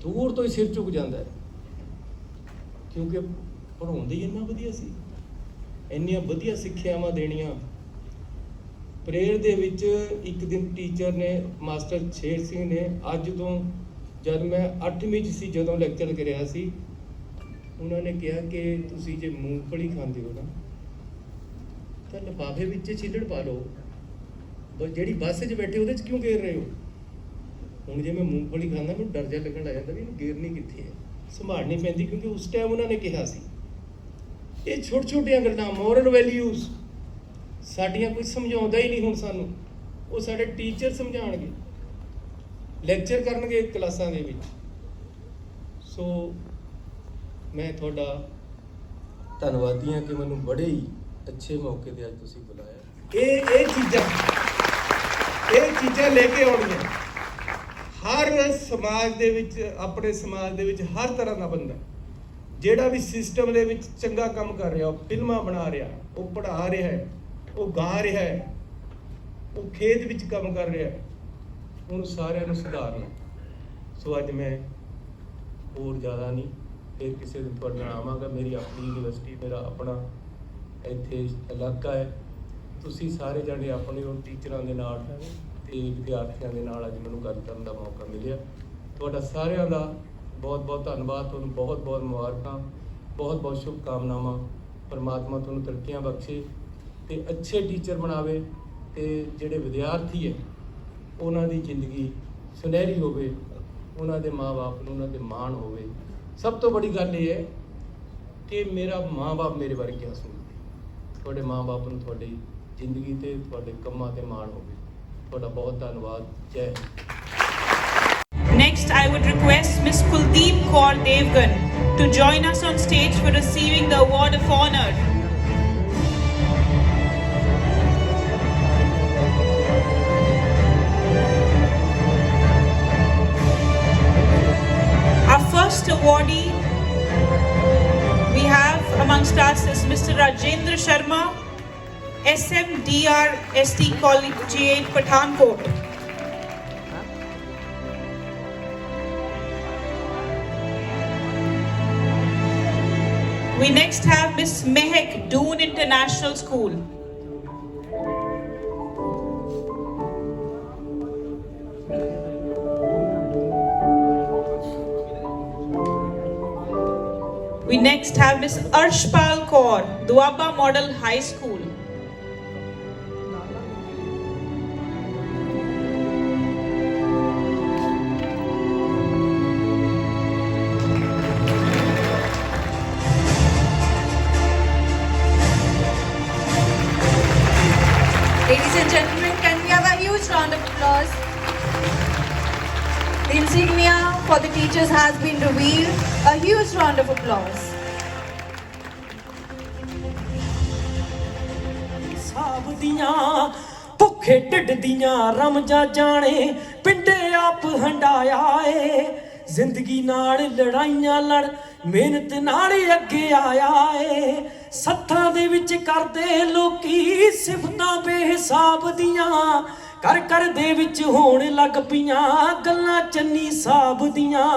ਦੂਰ ਤੋਂ ਹੀ ਸਿਰ ਝੁਕ ਜਾਂਦਾ ਹੈ, ਕਿਉਂਕਿ ਪੜ੍ਹਾਉਂਦੇ ਹੀ ਇੰਨਾ ਵਧੀਆ ਸੀ, ਇੰਨੀਆਂ ਵਧੀਆ ਸਿੱਖਿਆਵਾਂ ਦੇਣੀਆਂ। ਪ੍ਰੇਅਰ ਦੇ ਵਿੱਚ ਇੱਕ ਦਿਨ ਟੀਚਰ ਨੇ, ਮਾਸਟਰ ਸ਼ੇਰ ਸਿੰਘ ਨੇ, ਅੱਜ ਤੋਂ ਜਦ ਮੈਂ 8ਵੀਂ 'ਚ ਸੀ, ਜਦੋਂ ਲੈਕਚਰ ਕਰਿਆ ਸੀ, ਉਹਨਾਂ ਨੇ ਕਿਹਾ ਕਿ ਤੁਸੀਂ ਜੇ ਮੂੰਗਫਲੀ ਖਾਂਦੇ ਹੋ ਨਾ, ਤਾਂ ਲਿਫਾਫੇ ਵਿੱਚ ਛਿੱਲੜ ਪਾ ਲਓ, ਜਿਹੜੀ ਬੱਸ 'ਚ ਬੈਠੇ ਉਹਦੇ 'ਚ ਕਿਉਂ ਗੇਰ ਰਹੇ ਹੋ? ਹੁਣ ਜੇ ਮੈਂ ਮੂੰਗਫਲੀ ਖਾਂਦਾ, ਮੈਨੂੰ ਡਰ ਜਿਹਾ ਲੱਗਣ ਲੱਗ ਜਾਂਦਾ ਵੀ ਇਹਨੂੰ ਗੇਰਨੀ ਕਿੱਥੇ ਹੈ, ਸੰਭਾਲਣੀ ਪੈਂਦੀ, ਕਿਉਂਕਿ ਉਸ ਟਾਈਮ ਉਹਨਾਂ ਨੇ ਕਿਹਾ ਸੀ। ਇਹ ਛੋਟੀਆਂ ਛੋਟੀਆਂ ਗੱਲਾਂ, ਮੋਰਲ ਵੈਲਿਊਜ਼ ਸਾਡੀਆਂ ਕੋਈ ਸਮਝਾਉਂਦਾ ਹੀ ਨਹੀਂ ਹੁਣ ਸਾਨੂੰ, ਉਹ ਸਾਡੇ ਟੀਚਰ ਸਮਝਾਉਣਗੇ, ਲੈਕਚਰ ਕਰਨਗੇ ਕਲਾਸਾਂ ਦੇ ਵਿੱਚ। ਸੋ ਮੈਂ ਤੁਹਾਡਾ ਧੰਨਵਾਦੀ ਹਾਂ ਕਿ ਮੈਨੂੰ ਬੜੇ ਹੀ ਅੱਛੇ ਮੌਕੇ ਤੇ ਅੱਜ ਤੁਸੀਂ ਬੁਲਾਇਆ। ਇਹ ਚੀਜ਼ਾਂ ਲੈ ਕੇ ਆਉਣੀਆਂ। ਹਰ ਸਮਾਜ ਦੇ ਵਿੱਚ, ਆਪਣੇ ਸਮਾਜ ਦੇ ਵਿੱਚ ਹਰ ਤਰ੍ਹਾਂ ਦਾ ਬੰਦਾ, ਜਿਹੜਾ ਵੀ ਸਿਸਟਮ ਦੇ ਵਿੱਚ ਚੰਗਾ ਕੰਮ ਕਰ ਰਿਹਾ, ਉਹ ਫਿਲਮਾਂ ਬਣਾ ਰਿਹਾ, ਉਹ ਪੜ੍ਹਾ ਰਿਹਾ ਹੈ, ਉਹ ਗਾ ਰਿਹਾ ਹੈ, ਉਹ ਖੇਤ ਵਿੱਚ ਕੰਮ ਕਰ ਰਿਹਾ ਹੈ, ਉਹਨੂੰ ਸਾਰਿਆਂ ਨੂੰ ਸੁਧਾਰਨਾ। ਸੋ ਅੱਜ ਮੈਂ ਹੋਰ ਜ਼ਿਆਦਾ ਨਹੀਂ, ਫਿਰ ਕਿਸੇ ਦਿਨ ਤੁਹਾਡੇ ਨਾਲ ਆਵਾਂਗਾ। ਮੇਰੀ ਆਪਣੀ ਯੂਨੀਵਰਸਿਟੀ, ਮੇਰਾ ਆਪਣਾ ਇੱਥੇ ਇਲਾਕਾ ਹੈ। ਤੁਸੀਂ ਸਾਰੇ ਜਣੇ ਆਪਣੇ ਉਹ ਟੀਚਰਾਂ ਦੇ ਨਾਲ ਤੇ ਵਿਦਿਆਰਥੀਆਂ ਦੇ ਨਾਲ ਅੱਜ ਮੈਨੂੰ ਗੱਲ ਕਰਨ ਦਾ ਮੌਕਾ ਮਿਲਿਆ। ਤੁਹਾਡਾ ਸਾਰਿਆਂ ਦਾ ਬਹੁਤ ਬਹੁਤ ਧੰਨਵਾਦ। ਤੁਹਾਨੂੰ ਬਹੁਤ ਬਹੁਤ ਮੁਬਾਰਕਾਂ, ਬਹੁਤ ਬਹੁਤ ਸ਼ੁਭਕਾਮਨਾਵਾਂ। ਪਰਮਾਤਮਾ ਤੁਹਾਨੂੰ ਤਰੱਕੀਆਂ ਬਖਸ਼ੇ ਤੇ ਅੱਛੇ ਟੀਚਰ ਬਣਾਵੇ ਤੇ ਜਿਹੜੇ ਵਿਦਿਆਰਥੀ ਹੈ ਉਹਨਾਂ ਦੀ ਜ਼ਿੰਦਗੀ ਸੁਨਹਿਰੀ ਹੋਵੇ, ਉਹਨਾਂ ਦੇ ਮਾਂ-ਬਾਪ ਨੂੰ ਉਹਨਾਂ ਤੇ ਮਾਣ ਹੋਵੇ। ਸਭ ਤੋਂ ਬੜੀ ਗੱਲ ਇਹ ਹੈ ਕਿ ਮੇਰਾ ਮਾਂ-ਬਾਪ ਮੇਰੇ ਬਾਰੇ ਕਿਆ ਸੋਚਦੇ। ਤੁਹਾਡੇ ਮਾਂ-ਬਾਪ ਨੂੰ ਤੁਹਾਡੀ ਜ਼ਿੰਦਗੀ ਤੇ ਤੁਹਾਡੇ ਕੰਮਾਂ ਤੇ ਮਾਣ ਹੋਵੇ। ਤੁਹਾਡਾ ਬਹੁਤ ਧੰਨਵਾਦ। ਜੈ Hind. Next, I would request Ms. Kuldeep Kaur Devgan to join us on stage for receiving the Award of Honor. Our first awardee we have amongst us is Mr. Rajendra Sharma, SMDR ST Collegiate, Pathankot. We next have Miss Mehak, Doon International School. We next have Miss Arshpal Kaur, Duaba Model High School. Ladies and gentlemen, can we have a huge round of applause? The insignia for the teachers has been revealed. A huge round of applause. ਸਾਬ ਦੀਆਂ ਭੁੱਖੇ ਢਿੱਡ ਦੀਆਂ ਰਮਜਾਂ ਜਾਣੇ ਪਿੰਡੇ ਆਪ ਹੰਡਾਇਆ ਏ। ਜ਼ਿੰਦਗੀ ਨਾਲ ਲੜਾਈਆਂ ਲੜ ਮਿਹਨਤ ਨਾਲ ਅੱਗੇ ਆਇਆ ਏ। ਸੱਥਾਂ ਦੇ ਵਿੱਚ ਕਰਦੇ ਲੋਕੀ ਸਿਫਤਾਂ ਬੇਹਿਸਾਬ ਦੀਆਂ, ਕਰ ਕਰ ਦੇ ਵਿੱਚ ਹੋਣ ਲੱਗ ਪਈਆਂ ਗੱਲਾਂ ਚੰਨੀ ਸਾਬ ਦੀਆਂ।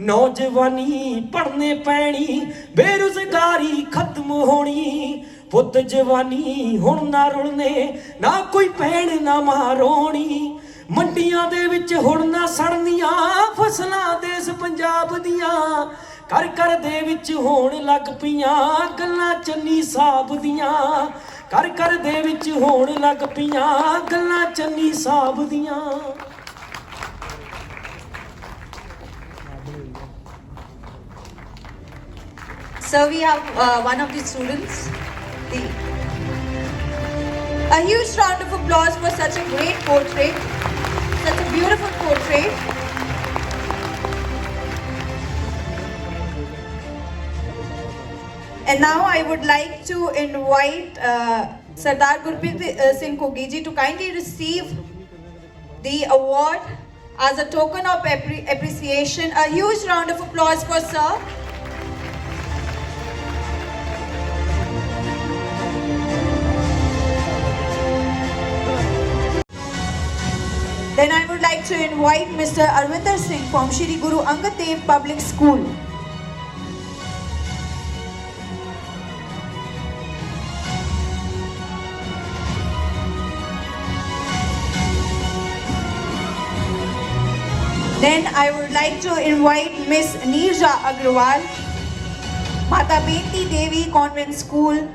ਨੌਜਵਾਨੀ ਪੜ੍ਹਨੇ ਪੈਣੀ, ਬੇਰੁਜ਼ਗਾਰੀ ਖਤਮ ਹੋਣੀ। ਪੁੱਤ ਜਵਾਨੀ ਹੁਣ ਨਾ ਰੁਲਨੇ, ਨਾ ਕੋਈ ਭੈਣ ਨਾ ਮਾਰੋਣੀ। ਮੰਡੀਆਂ ਦੇ ਵਿੱਚ ਹੁਣ ਨਾ ਸੜਨੀਆਂ ਫਸਲਾਂ ਦੇਸ ਪੰਜਾਬ ਦੀਆਂ, ਕਰ ਕਰ ਦੇ ਵਿੱਚ ਹੋਣ ਲੱਗ ਪਈਆਂ ਗੱਲਾਂ ਚੰਨੀ ਸਾਬ ਦੀਆਂ। ਕਰ ਕਰ ਦੇ ਵਿੱਚ ਹੋਣ ਲੱਗ ਪਈਆਂ ਗੱਲਾਂ ਚੰਨੀ ਸਾਬ ਦੀਆਂ। So we have one of the students. A huge round of applause for such a great portrait, such a beautiful portrait. And now I would like to invite Sardar Gurpreet Singh Kogi ji to kindly receive the award as a token of appreciation. A huge round of applause for sir. Then I would like to invite Mr. Arvinder Singh from Shri Guru Angad Dev Public School. Then I would like to invite Miss Neerja Agrawal, Mata Benti Devi Convent School.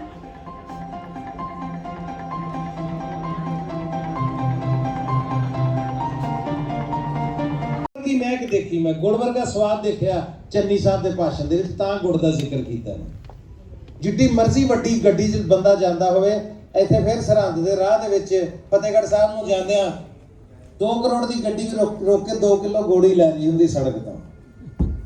ਦੀ ਮਹਿਕ ਦੇਖੀ, ਮੈਂ ਗੁੜ ਵਰਗਾ ਸਵਾਦ ਦੇਖਿਆ ਚੰਨੀ ਸਾਹਿਬ ਦੇ ਭਾਸ਼ਣ ਦੇ ਵਿੱਚ, ਤਾਂ ਗੁੜ ਦਾ ਜ਼ਿਕਰ ਕੀਤਾ ਨੇ। ਜਿੱਡੀ ਮਰਜ਼ੀ ਵੱਡੀ ਗੱਡੀ 'ਚ ਬੰਦਾ ਜਾਂਦਾ ਹੋਵੇ, ਇੱਥੇ ਫਿਰ ਸਰਹੰਦ ਦੇ ਰਾਹ ਦੇ ਵਿੱਚ ਫਤਿਹਗੜ੍ਹ ਸਾਹਿਬ ਨੂੰ ਜਾਂਦਿਆਂ 2 ਕਰੋੜ ਦੀ ਗੱਡੀ ਵੀ ਰੋਕ ਕੇ 2 ਕਿਲੋ ਗੁੜ ਹੀ ਲੈਣੀ ਹੁੰਦੀ ਸੜਕ ਤੋਂ।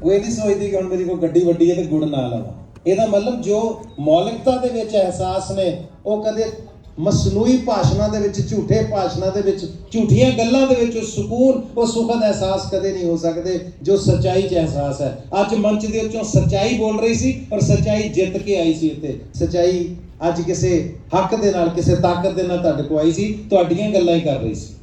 ਉਹ ਇਹ ਨਹੀਂ ਸੋਚਦੀ ਕਿ ਹੁਣ ਮੇਰੀ ਕੋਈ ਗੱਡੀ ਵੱਡੀ ਹੈ ਤੇ ਗੁੜ ਨਾ ਲਵਾਂ। ਇਹਦਾ ਮਤਲਬ ਜੋ ਮੌਲਿਕਤਾ ਦੇ ਵਿੱਚ ਅਹਿਸਾਸ ਨੇ ਉਹ ਕਦੇ ਮਸਨੂਈ ਭਾਸ਼ਣਾਂ ਦੇ ਵਿੱਚ, ਝੂਠੇ ਭਾਸ਼ਣਾਂ ਦੇ ਵਿੱਚ, ਝੂਠੀਆਂ ਗੱਲਾਂ ਦੇ ਵਿੱਚ ਸਕੂਨ, ਉਹ ਸੁਖਦ ਅਹਿਸਾਸ ਕਦੇ ਨਹੀਂ ਹੋ ਸਕਦੇ ਜੋ ਸੱਚਾਈ 'ਚ ਅਹਿਸਾਸ ਹੈ। ਅੱਜ ਮੰਚ ਦੇ ਵਿੱਚੋਂ ਸੱਚਾਈ ਬੋਲ ਰਹੀ ਸੀ ਔਰ ਸੱਚਾਈ ਜਿੱਤ ਕੇ ਆਈ ਸੀ ਇੱਥੇ। ਸੱਚਾਈ ਅੱਜ ਕਿਸੇ ਹੱਕ ਦੇ ਨਾਲ, ਕਿਸੇ ਤਾਕਤ ਦੇ ਨਾਲ ਤੁਹਾਡੇ ਕੋਲ ਆਈ ਸੀ, ਤੁਹਾਡੀਆਂ ਗੱਲਾਂ ਹੀ ਕਰ ਰਹੀ ਸੀ।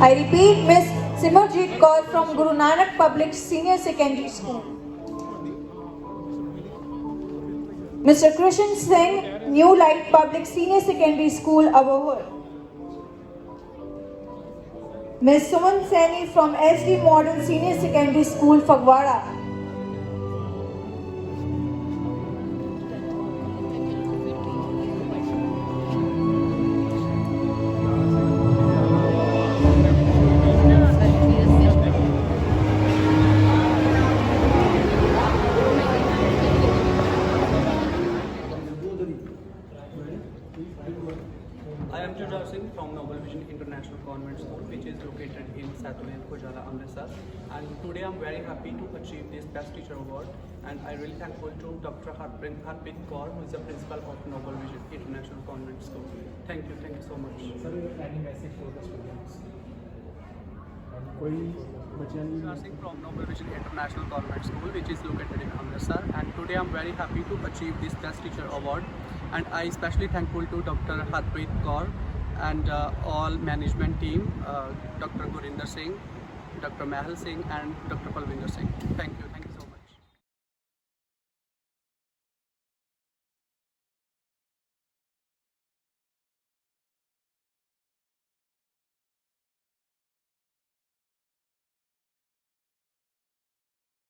I repeat, Miss Simarjeet Kaur from Guru Nanak Public Senior Secondary School. Mr. Krishan Singh, New Light Public Senior Secondary School, Abohar. Miss Suman Saini from SD Model Senior Secondary School, Fagwara. I am Jujhar Singh from Noble Vision International Convent School, which is located in Satulin, Khojala, Amritsar. And today I'm very happy to achieve this Best Teacher Award. And I really thankful to Dr. Harpreet Kaur, who is the principal of Noble Vision International Convent School. Thank you so much. Sir, any message for the students? Jujhar Singh from Noble Vision International Convent School, which is located in Amritsar. And today I'm very happy to achieve this Best Teacher Award. And I especially thankful to Dr. Harpreet Kaur and all management team, Dr. Gurinder Singh, Dr. Mahal Singh and Dr. Palvinder Singh. Thank you.